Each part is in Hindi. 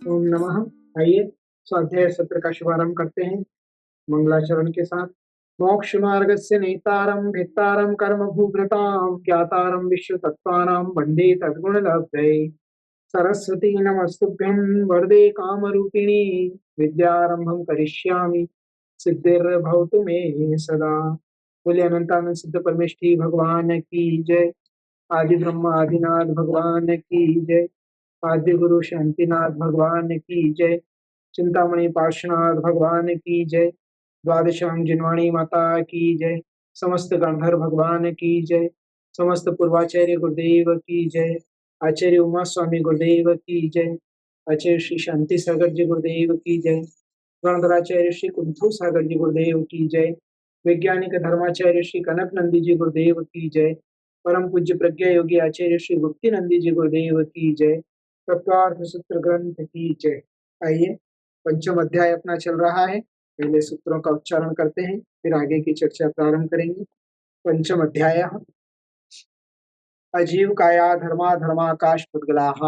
ओम नमः। आइए स्वाध्याय सत्र का शुभारंभ करते हैं मंगलाचरण के साथ। मोक्ष मार्गस्य नेतारं भित्तारं कर्म भूभृतां ज्ञातारं विश्व तत्त्वानां वन्दे तद्गुणलब्धये। सरस्वती नमस्तुभ्यं वरदे कामरूपिणी विद्यारंभं करिष्यामि सिद्धिर्भवतु मे सदा। बोले अनंतानंद सिद्ध परमेष्ठी भगवान की जय। आदि ब्रह्म आदिनाथ भगवान की जय। आद्य गुरु शांतिनाथ भगवान की जय। चिंतामणि पार्श्वनाथ भगवान की जय। द्वादशांग जिनवाणी माता की जय। समस्त गणधर भगवान की जय। समस्त पूर्वाचार्य गुरुदेव की जय। आचार्य उमा स्वामी गुरुदेव की जय। आचार्य श्री शांति सागर जी गुरुदेव की जय। गणधराचार्य श्री कुंथू सागर जी गुरुदेव की जय। वैज्ञानिक धर्माचार्य श्री कनक नंदी जी गुरुदेव की जय। परम पूज्य प्रज्ञा योगी आचार्य श्री गुप्ती नंदी जी गुरुदेव की जय। तत्वार्थ सूत्र ग्रंथ की जय। आइए पंचम अध्याय अपना चल रहा है, पहले सूत्रों का उच्चारण करते हैं फिर आगे की चर्चा प्रारंभ करेंगे। पंचम अध्याय। अजीव काया धर्मा धर्माकाश पुद्गलाः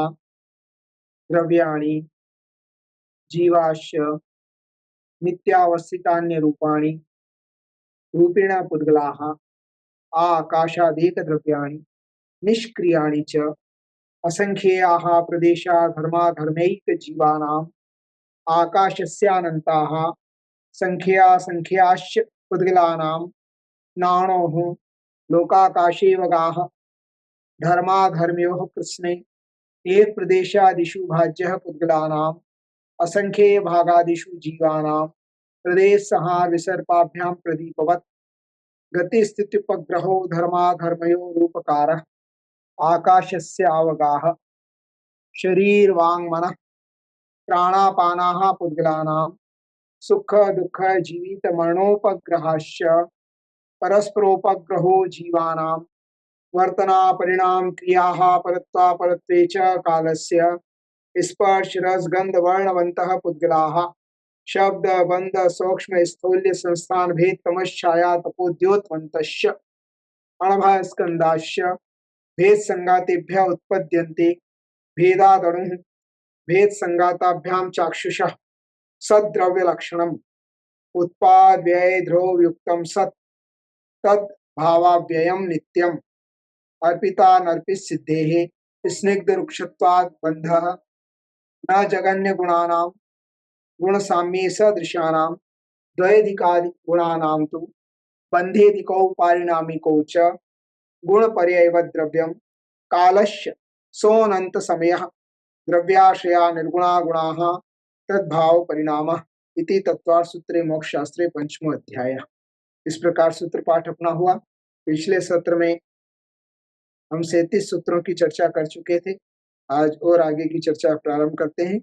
द्रव्याणि जीवाश्च नित्यावस्थितान्य रूपाणि रूपेण पुद्गलाः आकाशादेक द्रव्याणि निष्क्रियाणि च असंख्येयाः प्रदेशा धर्मा धर्मैक जीवानाम् आकाशस्यानन्ताः संख्याश्च पुद्गलानां नाणोः लोकाकाशेव गाः धर्माधर्म्योः कृत्स्ने एक प्रदेशादिषु भाज्यः पुद्गलानाम् असंख्ये भागादिषु जीवानां प्रदेशसंहार विसर्पाभ्यां प्रदीपवत् गतिस्थित्युपग्रहो धर्माधर्मयो रूपकारः आकाशस्य आवगाः शरीरवाङ्मनः प्राणापानाः पुद्गलानां सुख दुःख जीवित मरणोपग्रहाश्च परस्परोपग्रहो जीवानां वर्तना परिणाम क्रियाः परत्वापरत्वे च कालस्य स्पर्श रस गंध वर्णवन्तः पुद्गलाः शब्द बंध सूक्ष्म स्थूल्य संस्थान भेद तमश्छाया तपोद्योतवन्तश्च अणभस्कन्दाश्च भेद संगातेभ्यः उत्पद्यन्ते भेदादणुः भेद संगाताभ्यां चाक्षुषः सद्द्रव्य लक्षणम् उत्पाद व्यय ध्रुव युक्तम सत् तद भावाव्ययम नित्यम अर्पिता नर्पित सिद्धेः स्निग्ध रुक्षत्वात् बंधः न जगन्य गुणानां गुण साम्ये सदृशानां द्वैधिकादि गुणानां तु बंधेधिकौ पारिणामिकौ च गुण पर्ययवद् द्रव्यं कालस्य सोऽनंत समयः द्रव्याश्रया निर्गुणा गुणाः तद्भाव परिणामः इति तत्वार्थ सूत्रे मोक्ष शास्त्रे पंचमो अध्याय। इस प्रकार सूत्र पाठ अपना हुआ। पिछले सत्र में हम 37 सूत्रों की चर्चा कर चुके थे। आज और आगे की चर्चा प्रारंभ करते हैं।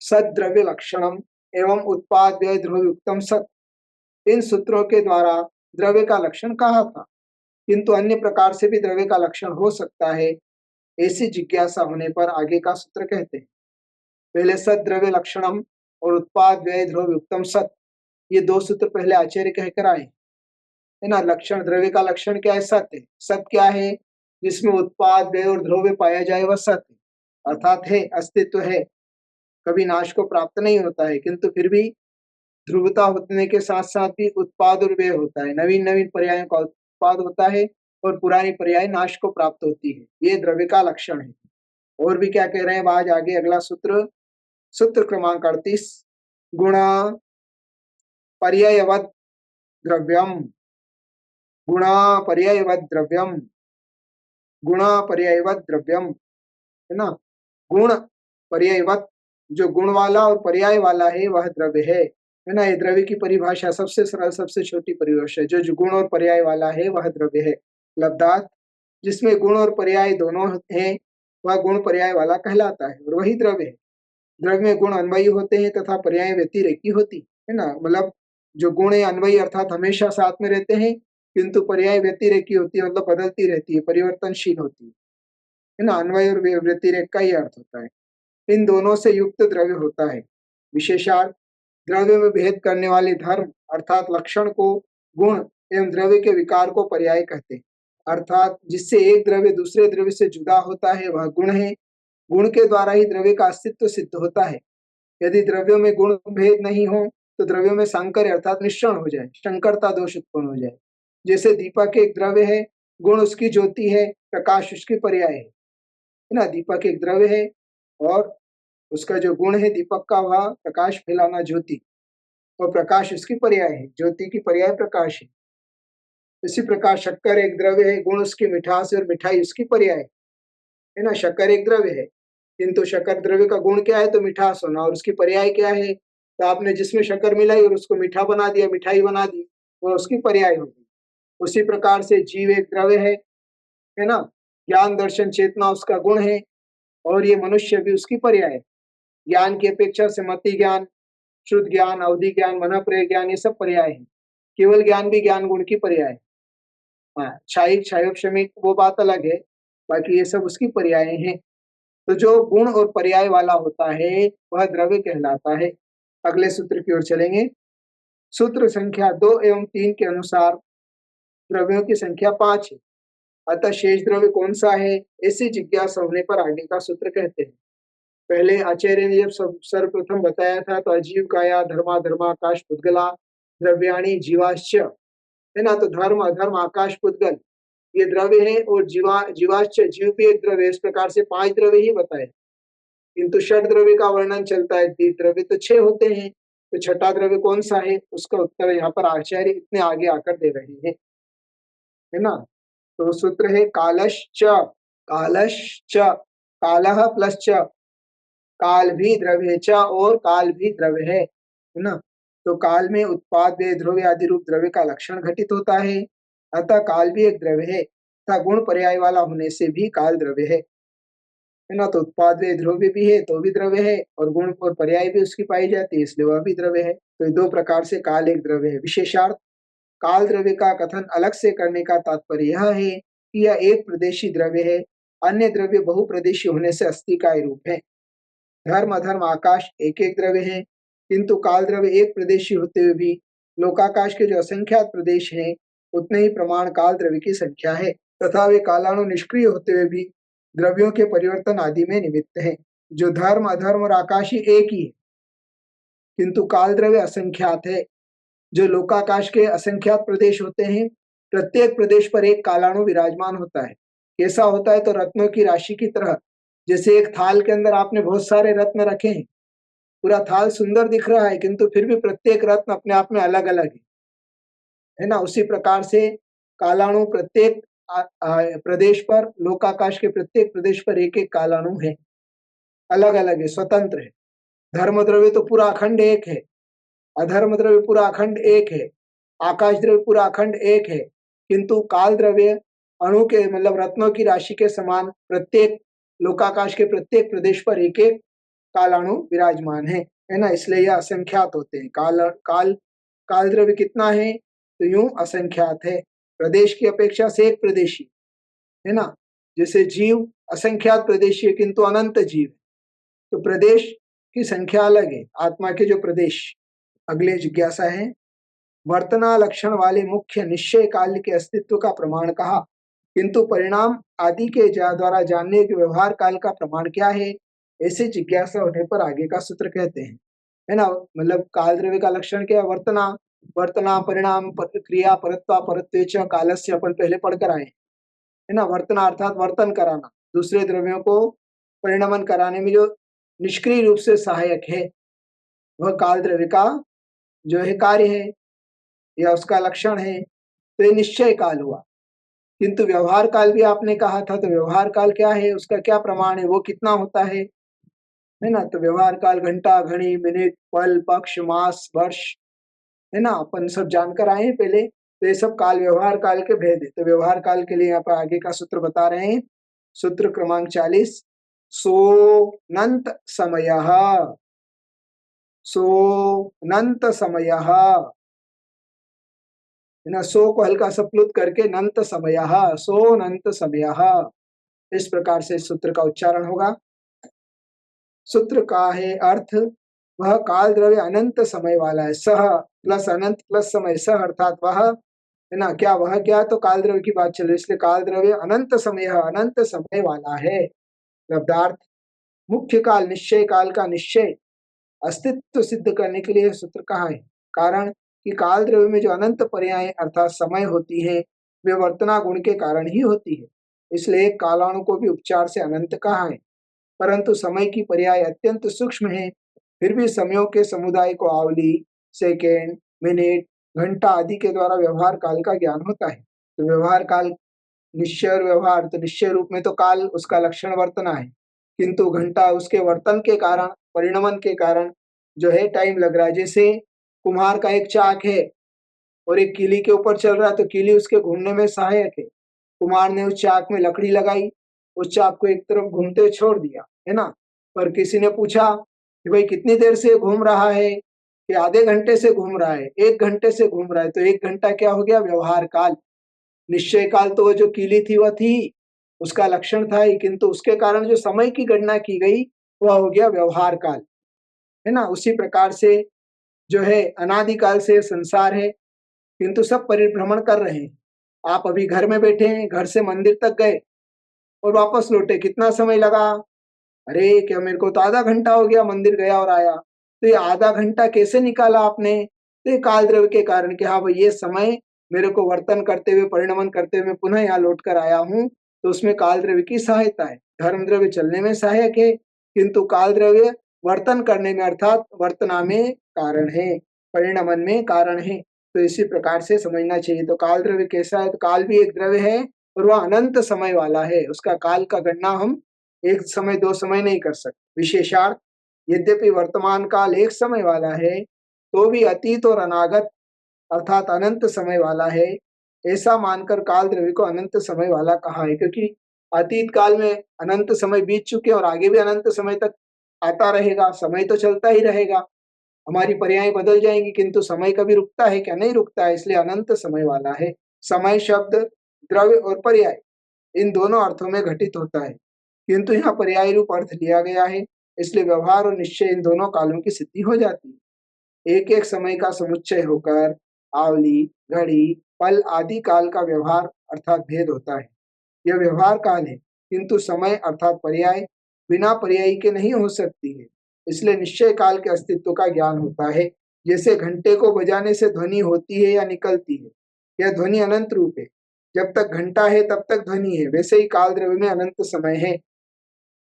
सद्द्रव्य लक्षणम एवं उत्पाद व्यय ध्रुव युक्तम सत। इन सूत्रों के द्वारा द्रव्य का लक्षण कहा था, किंतु अन्य प्रकार से भी द्रव्य का लक्षण हो सकता है, ऐसी जिज्ञासा होने पर आगे का सूत्र कहते हैं। पहले सद्द्रव्य लक्षणम और उत्पाद व्यय ध्रुव युक्तम सत, ये दो सूत्र पहले आचार्य कहकर आए है ना। लक्षण, द्रव्य का लक्षण क्या है? सत है। सत क्या है? जिसमें उत्पाद व्यय और ध्रुव पाया जाए वह सत है, अर्थात है, अस्तित्व है, कभी नाश को प्राप्त नहीं होता है, किंतु फिर भी ध्रुवता होने के साथ साथ भी उत्पाद और व्यय होता है। नवीन नवीन पर्यायों का उत्पाद होता है और पुरानी पर्याय नाश को प्राप्त होती है। ये द्रव्य का लक्षण है। और भी क्या कह रहे हैं आज आगे अगला सूत्र, सूत्र क्रमांक 38, गुण पर्ययवत् द्रव्यम, गुण पर्ययवत् द्रव्यम, गुण पर्ययवत् द्रव्यम, है ना। गुण पर्ययवत्, जो गुण वाला और पर्याय वाला है वह द्रव्य है ना। ये द्रव्य की परिभाषा सबसे सरल, सबसे छोटी परिभाषा, जो गुण और पर्याय वाला है वह द्रव्य है। लब्धार्थ जिसमें गुण और पर्याय दोनों हैं वह गुण पर्याय वाला कहलाता है और वही द्रव्य है। द्रव्य में गुण अन्वयी होते हैं तथा पर्याय व्यतिरेकी होती है ना। मतलब जो गुण है अन्वयी अर्थात हमेशा साथ में रहते हैं, किंतु पर्याय व्यतिरेकी होती है, मतलब बदलती रहती है, परिवर्तनशील होती है ना। अन्वय और व्यतिरेक का ही अर्थ होता है। इन दोनों से युक्त द्रव्य होता है। विशेषार्थ द्रव्य में भेद करने वाले धर्म अर्थात लक्षण को गुण एवं द्रव्य के विकार को पर्याय कहते हैं। अर्थात जिससे एक द्रव्य दूसरे द्रव्य से जुदा होता है वह गुण है। गुण के द्वारा ही द्रव्य का अस्तित्व सिद्ध होता है। यदि द्रव्यों में गुण भेद नहीं हो तो द्रव्यों में सांकर्य अर्थात मिश्रण हो जाए, संकरता दोष उत्पन्न हो जाए। जैसे दीपक एक द्रव्य है, गुण उसकी ज्योति है, प्रकाश उसकी पर्याय है ना। दीपक एक द्रव्य है और उसका जो गुण है दीपक का वह प्रकाश फैलाना ज्योति, और प्रकाश उसकी पर्याय है, ज्योति की पर्याय प्रकाश है। इसी प्रकार शक्कर एक द्रव्य है, गुण उसकी मिठास और मिठाई उसकी पर्याय है ना। शक्कर एक द्रव्य है, किंतु शक्कर द्रव्य का गुण क्या है तो मिठास होना, और उसकी पर्याय क्या है तो आपने जिसमें शक्कर मिलाई और उसको मीठा बना दिया, मिठाई बना दी, वो उसकी पर्याय होगी। उसी प्रकार से जीव एक द्रव्य है ना। ज्ञान दर्शन चेतना उसका गुण है, और ये मनुष्य भी उसकी पर्याय है। ज्ञान की अपेक्षा से मति ज्ञान, शुद्ध ज्ञान, अवधि ज्ञान, मन प्रिय ज्ञान, ये सब पर्याय है। केवल ज्ञान भी ज्ञान गुण की पर्याय है। हाँ, क्षायिक क्षयोक्षमिक वो बात अलग है, बाकी ये सब उसकी पर्याय हैं। तो जो गुण और पर्याय वाला होता है वह द्रव्य कहलाता है। अगले सूत्र की ओर चलेंगे। सूत्र संख्या 2 एवं 3 के अनुसार द्रव्यों की संख्या 5 है, अतः शेष द्रव्य कौन सा है, ऐसी जिज्ञासा होने पर आगे का सूत्र कहते हैं। पहले आचार्य ने जब सर्वप्रथम बताया था तो अजीव काया धर्मा धर्माकाश पुद्गला द्रव्याणी जीवाश्च, है ना। तो धर्म अधर्म आकाश पुद्गल ये द्रव्य है, और जीवाश्च जीव भी एक द्रव्य। इस प्रकार से 5 द्रव्य ही बताए, किंतु षड द्रव्य का वर्णन चलता है। द्रव्य तो 6 होते हैं, तो छठा द्रव्य कौन सा है उसका उत्तर यहाँ पर आचार्य इतने आगे आकर दे रहे हैं, है ना। तो सूत्र है कालश्च, कालश्च, कालः प्लस च, काल भी द्रव्य च, और काल भी द्रव्य है ना। तो काल में उत्पाद वे ध्रुव आदि रूप द्रव्य का लक्षण घटित होता है, अतः काल भी एक द्रव्य है तथा गुण पर्याय वाला होने से भी काल द्रव्य है ना। तो उत्पाद वे ध्रुव्य भी है तो भी द्रव्य है, और गुण और पर्याय भी उसकी पाई जाती है इसलिए वह भी द्रव्य है। तो दो प्रकार से काल एक द्रव्य है। विशेषार्थ काल द्रव्य का कथन अलग से करने का तात्पर्य यह है कि यह एक प्रदेशी द्रव्य है, अन्य द्रव्य बहुप्रदेशी होने से अस्थि का रूप है। धर्म अधर्म आकाश एक एक द्रव्य है, किंतु काल द्रव्य एक प्रदेशी होते हुए भी लोकाकाश के जो असंख्यात प्रदेश हैं उतने ही प्रमाण काल द्रव्य की संख्या है, तथा वे कालाणु निष्क्रिय होते हुए भी द्रव्यों के परिवर्तन आदि में निमित्त है। जो धर्म अधर्म और आकाशी एक ही है, किंतु काल द्रव्य असंख्यात है। जो लोकाकाश के असंख्यात प्रदेश होते हैं, प्रत्येक प्रदेश पर एक कालाणु विराजमान होता है। कैसा होता है तो रत्नों की राशि की तरह। जैसे एक थाल के अंदर आपने बहुत सारे रत्न रखे हैं, पूरा थाल सुंदर दिख रहा है, किंतु फिर भी प्रत्येक रत्न अपने आप में अलग अलग है ना। उसी प्रकार से कालाणु प्रत्येक प्रदेश पर, लोकाकाश के प्रत्येक प्रदेश पर एक एक कालाणु है, अलग अलग है, स्वतंत्र है। धर्म द्रव्य तो पूरा अखंड एक है, अधर्म द्रव्य पूरा अखंड एक है, आकाश द्रव्य पूरा अखंड एक है, किंतु काल द्रव्य अणु के मतलब रत्नों की राशि के समान प्रत्येक लोकाकाश के प्रत्येक प्रदेश पर एक एक कालाणु विराजमान है ना। इसलिए यह असंख्यात होते हैं। काल द्रव्य कितना है तो यूं असंख्यात है, प्रदेश की अपेक्षा से एक प्रदेशी है ना। जैसे जीव असंख्यात प्रदेशी है किंतु अनंत जीव, तो प्रदेश की संख्या अलग है, आत्मा के जो प्रदेश। अगले जिज्ञासा है, वर्तना लक्षण वाले मुख्य निश्चय काल के अस्तित्व का प्रमाण कहा, किंतु परिणाम आदि के द्वारा जानने के व्यवहार काल का प्रमाण क्या है, ऐसे जिज्ञासा होने पर आगे का सूत्र कहते हैं, है ना। मतलब काल द्रव्य का लक्षण क्या है, वर्तना, वर्तना परिणाम क्रिया परत्वा परत्वेच कालस्य अपन पहले पढ़कर आए है ना। वर्तना अर्थात वर्तन कराना, दूसरे द्रव्यों को परिणमन कराने में जो निष्क्रिय रूप से सहायक है वह काल द्रव्य का जो है कार्य है या उसका लक्षण है। तो ये निश्चय काल हुआ, किंतु व्यवहार काल भी आपने कहा था, तो व्यवहार काल क्या है, उसका क्या प्रमाण है, वो कितना होता है ना। तो व्यवहार काल घंटा घड़ी मिनट पल पक्ष मास वर्ष है ना, अपन सब जानकर आए हैं पहले। तो ये सब काल व्यवहार काल के भेद है। तो व्यवहार काल के लिए यहाँ पर आगे का सूत्र बता रहे हैं, सूत्र क्रमांक 40, सोनंत समयः, सोनंत समयः है ना। सो को हल्का सा प्लुत करके नंत समयः, सोनंत समयः, इस प्रकार से सूत्र का उच्चारण होगा। सूत्र का है अर्थ, वह काल द्रव्य अनंत समय वाला है। सह प्लस अनंत प्लस समय, सह अर्थात वह है ना। क्या वह, क्या तो काल द्रव्य की बात चल रही है, इसलिए काल द्रव्य अनंत समय, अनंत समय वाला है। लब्धार्थ, मुख्य काल निश्चय काल का निश्चय अस्तित्व सिद्ध करने के लिए यह सूत्र कहा है। कारण कि काल द्रव्य में जो अनंत पर्याय अर्थात समय होती है वे वर्तना गुण के कारण ही होती है। इसलिए कालाणु को भी उपचार से अनंत कहा है। परंतु समय की पर्याय अत्यंत सूक्ष्म है, फिर भी समयों के समुदाय को आवली, सेकेंड, मिनट, घंटा आदि के द्वारा व्यवहार काल का ज्ञान होता है। तो व्यवहार काल निश्चय और व्यवहार, तो निश्चय रूप में तो काल उसका लक्षण वर्तना है, किंतु घंटा उसके वर्तन के कारण, परिणमन के कारण जो है टाइम लग रहा है। जैसे कुम्हार का एक चाक है और एक कीली के ऊपर चल रहा है, तो कीली उसके घूमने में सहायक है। कुम्हार ने उस चाक में लकड़ी लगाई, उस चाक को एक तरफ घूमते हुए छोड़ दिया, है ना। पर किसी ने पूछा कि भाई कितनी देर से घूम रहा है, कि आधे घंटे से घूम रहा है, 1 घंटे से घूम रहा है, तो 1 घंटा क्या हो गया, व्यवहार काल। निश्चय काल तो वो जो कीली थी वह थी, उसका लक्षण था ही, किंतु उसके कारण जो समय की गणना की गई वह हो गया व्यवहार काल, है ना। उसी प्रकार से जो है अनादिकाल से संसार है, किंतु सब परिभ्रमण कर रहे हैं। आप अभी घर में बैठे हैं, घर से मंदिर तक गए और वापस लौटे, कितना समय लगा, अरे क्या मेरे को तो आधा घंटा हो गया मंदिर गया और आया। तो ये आधा घंटा कैसे निकाला आपने, तो ये काल द्रव्य के कारण कि हाँ भाई ये समय मेरे को वर्तन करते हुए, परिणमन करते हुए मैं पुनः यहाँ लौट कर आया हूँ, तो उसमें काल द्रव्य की सहायता है। धर्म द्रव्य चलने में सहायक है, किंतु काल द्रव्य वर्तन करने में अर्थात वर्तना में कारण है, परिणमन में कारण है। तो इसी प्रकार से समझना चाहिए। तो काल द्रव्य कैसा है, तो काल भी एक द्रव्य है और वह अनंत समय वाला है। उसका काल का गणना हम एक समय दो समय नहीं कर सकते। विशेषार्थ, यद्यपि वर्तमान काल एक समय वाला है, तो भी अतीत और अनागत अर्थात अनंत समय वाला है। ऐसा मानकर काल द्रव्य को अनंत समय वाला कहा है, क्योंकि अतीत काल में अनंत समय बीत चुके और आगे भी अनंत समय तक आता रहेगा, समय तो चलता ही रहेगा। हमारी पर्याय बदल जाएंगी, किंतु समय कभी रुकता है क्या, नहीं रुकता है, इसलिए अनंत समय वाला है। समय शब्द द्रव्य और पर्याय इन दोनों अर्थों में घटित होता है, किंतु यहाँ पर्याय रूप अर्थ लिया गया है, इसलिए व्यवहार और निश्चय इन दोनों कालों की सिद्धि हो जाती है। एक एक समय का समुच्चय होकर आवली, घड़ी, पल आदि काल का व्यवहार अर्थात भेद होता है। यह व्यवहार काल है, किंतु समय अर्थात पर्याय बिना पर्यायी के नहीं हो सकती है, इसलिए निश्चय काल के अस्तित्व का ज्ञान होता है। जैसे घंटे को बजाने से ध्वनि होती है या निकलती है, यह ध्वनि अनंत रूप है, जब तक घंटा है तब तक ध्वनि है। वैसे ही काल द्रव्य में अनंत समय है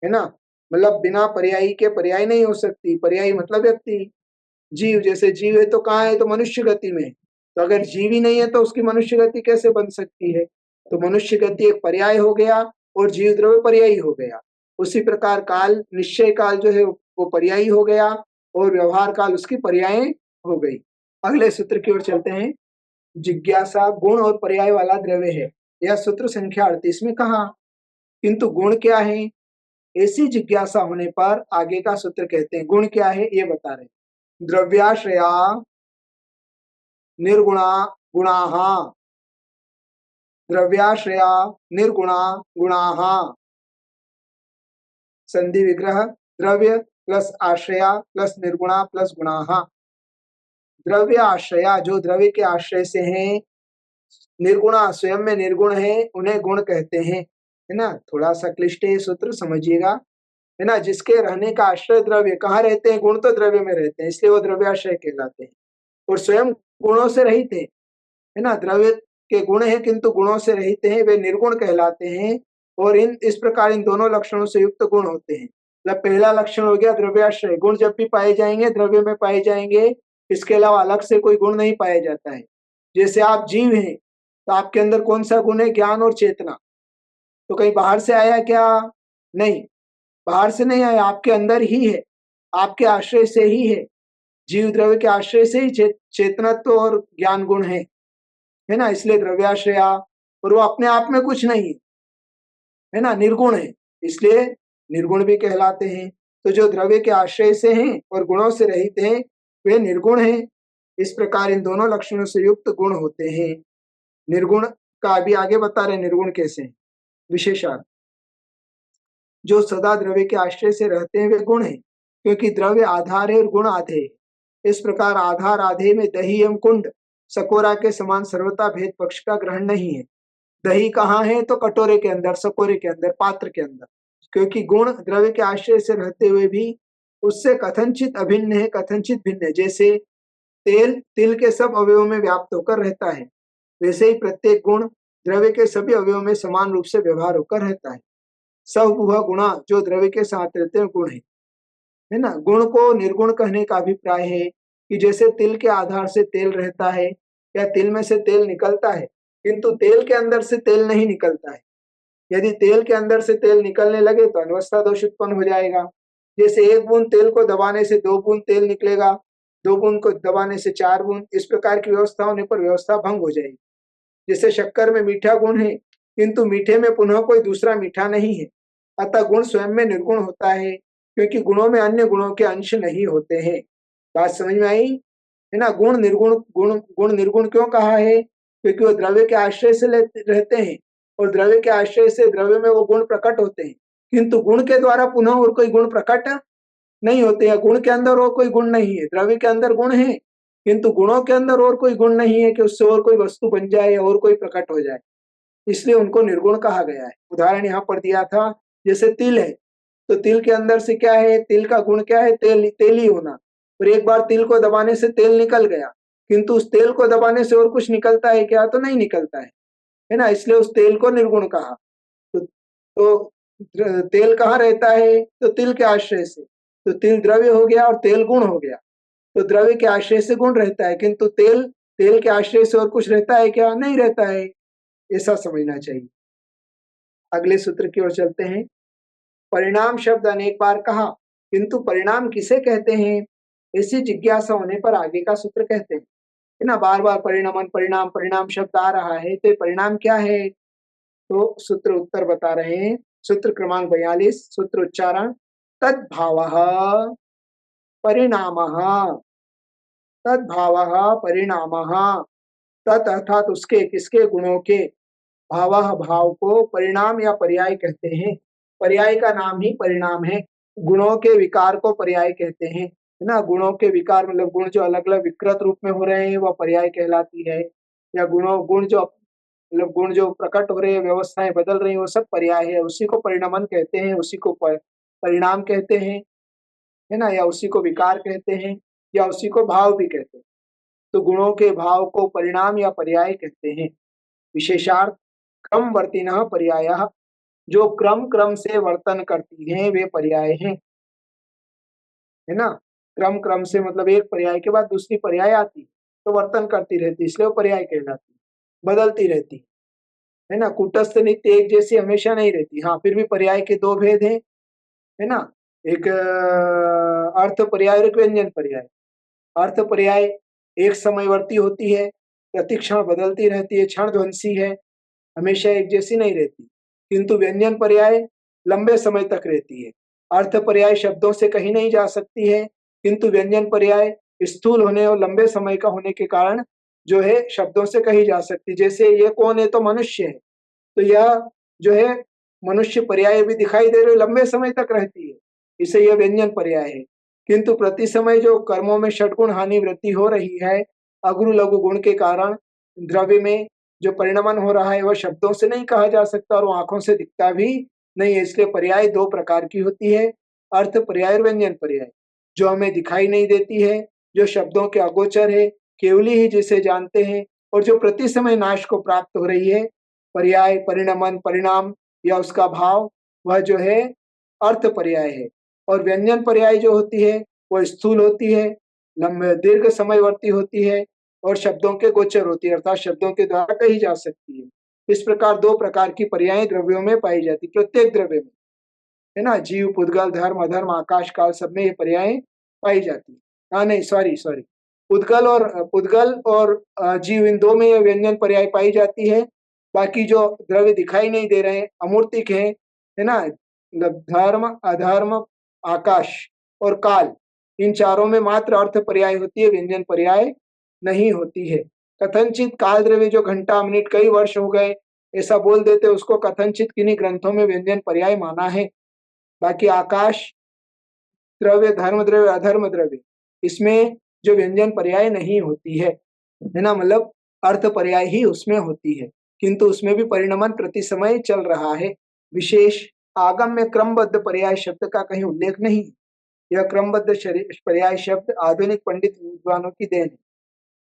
ना। मतलब बिना पर्यायी के पर्याय नहीं हो सकती। पर्यायी मतलब व्यक्ति, जीव, जैसे जीव है तो कहाँ है, तो मनुष्य गति में। तो अगर जीव ही नहीं है तो उसकी मनुष्य गति कैसे बन सकती है। तो मनुष्य गति एक पर्याय हो गया और जीव द्रव्य पर्यायी हो गया। उसी प्रकार काल, निश्चय काल जो है वो पर्यायी हो गया और व्यवहार काल उसकी पर्याय हो गई। अगले सूत्र की ओर चलते हैं। जिज्ञासा गुण और पर्याय वाला द्रव्य है, यह सूत्र संख्या 38 में कहा। किंतु गुण क्या है, ऐसी जिज्ञासा होने पर आगे का सूत्र कहते हैं गुण क्या है ये बता रहे। द्रव्याश्रया निर्गुणा गुणाः, द्रव्याश्रया निर्गुणा गुणाः। संधि विग्रह, द्रव्य प्लस आश्रया प्लस निर्गुणा प्लस गुणाः। द्रव्य आश्रया जो द्रव्य के आश्रय से हैं, निर्गुणा स्वयं में निर्गुण है, उन्हें गुण कहते हैं, है ना। थोड़ा सा क्लिष्ट है सूत्र, समझिएगा, है ना। जिसके रहने का आश्रय द्रव्य, कहाँ रहते हैं, गुण तो द्रव्य में रहते हैं, इसलिए वो द्रव्याश्रय कहलाते हैं। और स्वयं गुणों से रहित है ना। द्रव्य के गुण है किंतु गुणों से रहित हैं, वे निर्गुण कहलाते हैं। और इस प्रकार इन दोनों लक्षणों से युक्त गुण होते हैं। मतलब पहला लक्षण हो गया द्रव्याश्रय, गुण जब भी पाए जाएंगे द्रव्य में पाए जाएंगे, इसके अलावा अलग से कोई गुण नहीं पाया जाता है। जैसे आप जीव हैं तो आपके अंदर कौन सा गुण है, ज्ञान और चेतना। तो कहीं बाहर से आया क्या, नहीं, बाहर से नहीं आया, आपके अंदर ही है, आपके आश्रय से ही है। जीव द्रव्य के आश्रय से ही चेतनत्व और ज्ञान गुण है ना। इसलिए द्रव्याश्रया, और वो अपने आप में कुछ नहीं है ना, निर्गुण है, इसलिए निर्गुण भी कहलाते हैं। तो जो द्रव्य के आश्रय से हैं और गुणों से रहित हैं वे निर्गुण हैं। इस प्रकार इन दोनों लक्षणों से युक्त गुण होते हैं। निर्गुण का अभी आगे बता रहे, निर्गुण कैसे। विशेषार्थ, जो सदा द्रव्य के आश्रय से रहते हैं वे गुण हैं, क्योंकि द्रव्य आधार है और गुण आधे है। इस प्रकार आधार आधे में दही एवं कुंड सकोरा के समान सर्वथा भेद पक्ष का ग्रहण नहीं है। दही कहाँ है, तो कटोरे के अंदर, सकोरे के अंदर, पात्र के अंदर। क्योंकि गुण द्रव्य के आश्रय से रहते हुए भी उससे कथनचित अभिन्न है, कथनचित भिन्न है। जैसे तेल तिल के सब अवयवों में व्याप्त होकर रहता है, वैसे ही प्रत्येक गुण द्रव्य के सभी अवयवों में समान रूप से व्यवहार होकर रहता है। सब वह गुणा जो द्रव्य के साथ रहते हैं गुण है ना। गुण को निर्गुण कहने का अभिप्राय है कि जैसे तिल के आधार से तेल रहता है या तिल में से तेल निकलता है, किंतु तेल के अंदर से तेल नहीं निकलता है। यदि तेल के अंदर से तेल निकलने लगे तो अनवस्था दोष उत्पन्न हो जाएगा। जैसे एक बूंद तेल को दबाने से 2 बूंद तेल निकलेगा, 2 बूंद को दबाने से 4 बूंद, इस प्रकार की व्यवस्था होने पर व्यवस्था भंग हो जाएगी। जैसे शक्कर में मीठा गुण है, किंतु मीठे में पुनः कोई दूसरा मीठा नहीं है, अतः गुण स्वयं में निर्गुण होता है, क्योंकि गुणों में अन्य गुणों के अंश नहीं होते हैं। बात समझ में आई है ना। गुण निर्गुण, गुण निर्गुण क्यों कहा है? क्योंकि वो द्रव्य के आश्रय से रहते हैं और द्रव्य के आश्रय से द्रव्य में वो गुण प्रकट होते हैं, किंतु गुण के द्वारा पुनः और कोई गुण प्रकट नहीं होते हैं। गुण के अंदर और कोई गुण नहीं है, द्रव्य के अंदर गुण है, किंतु गुणों के अंदर और कोई गुण नहीं है कि उससे और कोई वस्तु बन जाए और कोई प्रकट हो जाए, इसलिए उनको निर्गुण कहा गया है। उदाहरण यहाँ पर दिया था, जैसे तिल है, तो तिल के अंदर से क्या है? तिल का गुण क्या है? तेल ही होना। और एक बार तिल को दबाने से तेल निकल गया, किंतु उस तेल को दबाने से और कुछ निकलता है क्या? तो नहीं निकलता है ना। इसलिए उस तेल को निर्गुण कहा। तो तेल कहाँ रहता है? तो तिल के आश्रय से। तो तिल द्रव्य हो गया और तेल गुण हो गया। तो द्रव्य के आश्रय से गुण रहता है, किंतु तेल के आश्रय से और कुछ रहता है क्या? नहीं रहता है। ऐसा समझना चाहिए। अगले सूत्र की ओर चलते हैं। परिणाम शब्द अनेक बार कहा, किंतु परिणाम किसे कहते हैं? ऐसी जिज्ञासा होने पर आगे का सूत्र कहते हैं, है ना। बार बार परिणामन परिणाम परिणाम शब्द आ रहा है, तो परिणाम क्या है? तो सूत्र उत्तर बता रहे हैं। सूत्र क्रमांक 42, सूत्र उच्चारण तद्भावः परिणामः, तद्भावः परिणामः। तत् अर्थात उसके, किसके? गुणों के, भावः भाव को, परिणाम या पर्याय कहते हैं। पर्याय का नाम ही परिणाम है। गुणों के विकार को पर्याय कहते हैं, है ना। गुणों के विकार मतलब गुण जो अलग अलग विकृत रूप में हो रहे हैं वह पर्याय कहलाती है, या गुण जो मतलब गुण जो प्रकट हो रहे हैं, व्यवस्थाएं बदल रही हैं, वो सब पर्याय है। उसी को परिणमन कहते हैं, उसी को परिणाम कहते हैं, है ना, या उसी को विकार कहते हैं, या उसी को भाव भी कहते हैं। तो गुणों के भाव को परिणाम या पर्याय कहते हैं। विशेषार्थ क्रमवर्तिनः पर्यायः, जो क्रम क्रम से वर्तन करती हैं वे पर्याय हैं, है ना। क्रम क्रम से मतलब एक पर्याय के बाद दूसरी पर्याय आती तो वर्तन करती रहती, इसलिए वो पर्याय कहलाती, बदलती रहती, है ना। कूटस्थ नित्य एक जैसी हमेशा नहीं रहती। हाँ, फिर भी पर्याय के दो भेद हैं, है ना। एक अर्थ पर्याय और एक व्यंजन पर्याय। अर्थ पर्याय एक समयवर्ती होती है, प्रतिक्षण बदलती रहती है, क्षण ध्वंसी है, हमेशा एक जैसी नहीं रहती। किंतु व्यंजन पर्याय लंबे समय तक रहती है। अर्थ पर्याय शब्दों से कहीं नहीं जा सकती है, किंतु व्यंजन पर्याय स्थूल होने और लंबे समय का होने के कारण जो है शब्दों से कही जा सकती। जैसे ये कौन है? तो मनुष्य है, तो यह जो है मनुष्य पर्याय भी दिखाई दे रही, लंबे समय तक रहती है, इसे यह व्यंजन पर्याय है। किंतु प्रति समय जो कर्मों में षटगुण हानि वृद्धि हो रही है, अगुरु लघु गुण के कारण द्रव्य में जो परिणमन हो रहा है वह शब्दों से नहीं कहा जा सकता और वो आंखों से दिखता भी नहीं है। इसलिए पर्याय दो प्रकार की होती है, अर्थ पर्याय और व्यंजन पर्याय। जो हमें दिखाई नहीं देती है, जो शब्दों के अगोचर है, केवली ही जिसे जानते हैं, और जो प्रति समय नाश को प्राप्त हो रही है, पर्याय, परिणमन, परिणाम या उसका भाव, वह जो है अर्थ पर्याय है। और व्यंजन पर्याय जो होती है वह स्थूल होती है, लंबे दीर्घ समयवर्ती होती है और शब्दों के गोचर होती है, अर्थात शब्दों के द्वारा कही जा सकती है। इस प्रकार दो प्रकार की पर्याय द्रव्यों में पाई जाती, प्रत्येक द्रव्य में, है ना। जीव, पुद्गल, धर्म, अधर्म, आकाश, काल, सब में ये पर्याय पाई जाती। हाँ, नहीं, सॉरी, पुद्गल और जीव, इन दो में ये व्यंजन पर्याय पाई जाती है। बाकी जो द्रव्य दिखाई नहीं दे रहे हैं, अमूर्तिक है ना, मतलब धर्म, अधर्म, आकाश और काल, इन चारों में मात्र अर्थ पर्याय होती है, व्यंजन पर्याय नहीं होती है। कथनचित काल द्रव्य जो घंटा, मिनट, कई वर्ष हो गए ऐसा बोल देते, उसको कथनचित किन्हीं ग्रंथों में व्यंजन पर्याय माना है। बाकी आकाश द्रव्य, धर्म द्रव्य, अधर्म द्रव्य, इसमें जो व्यंजन पर्याय नहीं होती है ना, मतलब अर्थ पर्याय ही उसमें होती है, किंतु उसमें भी परिणमन प्रति समय चल रहा है। विशेष आगम में क्रमबद्ध पर्याय शब्द का कहीं उल्लेख नहीं, यह क्रमबद्ध पर्याय शब्द आधुनिक पंडित विद्वानों की देन है।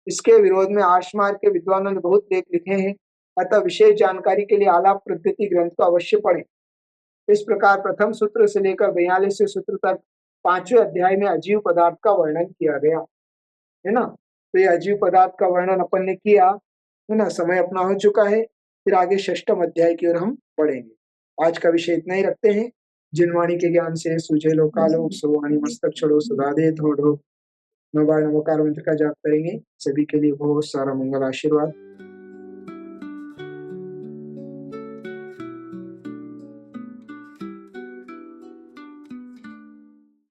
इसके विरोध में आर्षमार्ग के विद्वानों ने बहुत लेख लिखे हैं, अतः विशेष जानकारी के लिए आलाप पद्धति ग्रंथ को अवश्य पढ़ें। इस प्रकार प्रथम सूत्र से लेकर 42वें सूत्र तक 5वें अध्याय में अजीव पदार्थ का वर्णन किया गया है ना। तो ये अजीव पदार्थ का वर्णन अपन ने किया है ना। समय अपना हो चुका है, फिर आगे षष्ठम अध्याय की ओर हम पढ़ेंगे। आज का विषय इतना ही रखते हैं। जिनवाणी के ज्ञान से सूझे लोकालोक, सर्वाणी मस्तक छड़ो सदा दे थोड़ो। नवाकार मंत्र का जाप करेंगे। सभी के लिए बहुत सारा मंगल आशीर्वाद।